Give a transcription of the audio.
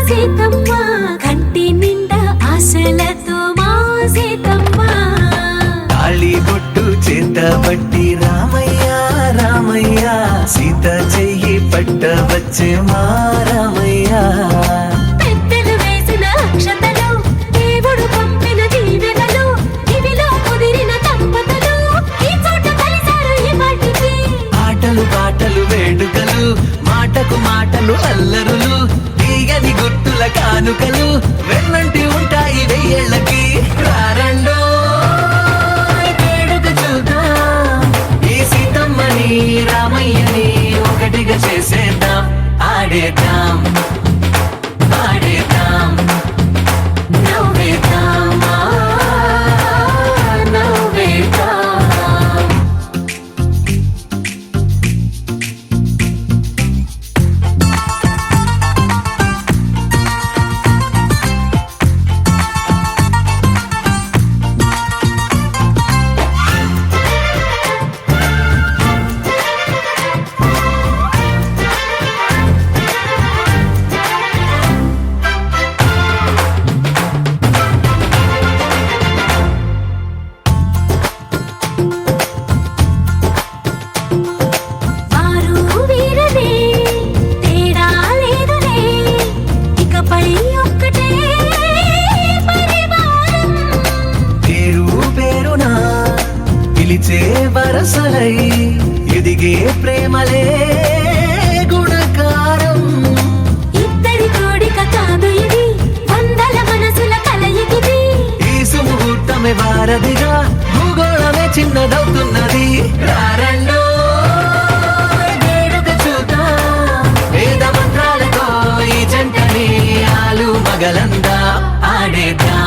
సీతమ్మ కంటి నిండా ఆశలతో మా సీతమ్మ తాళి బొట్టు చేతబట్టి రామయ్య రామయ్య సీత చెయ్యి పట్ట వచ్చే మా రామయ్య పెద్దలు వేసిన అక్షతలు దేవుడు పంపిన దీవెనలు ఇవిలో కుదిరిన దంపతులు ఈ చోట కలిసారు ఈ పాటికి ఆటలు పాటలు వేడుకలు మాటకు మాటలు అల్లరులు తీయని గుర్తుల కానుకలు వెన్నంటి ఉంటాయి వెయ్యేళ్ళకి రారండో వేడుక చూద్దాం ఈ సీతమ్మని రామయ్యని ఒకటిగా చేసేద్దాం ఆడేద్దాం పాడేద్దాం నవ్వేద్దాం నవ్వేద్దాం వారు వీరనే తేడా లేదులే ఇకపై ఒక్కటే పరివారం పేరు పేరునా పిలిచే వరసలై ఎదిగే ప్రేమలే గుణకారం ఇద్దరి కోడిక కాదు ఇది వందల మనసుల కలయికిది ఈ సుముహూర్తమే వారధిగా భూగోళమే చిన్నదవుతున్నది రారండో వేడుక చూద్దాం వేద మంత్రాలతో ఈ జంటని ఆలు మగలందా ఆడేద్దాం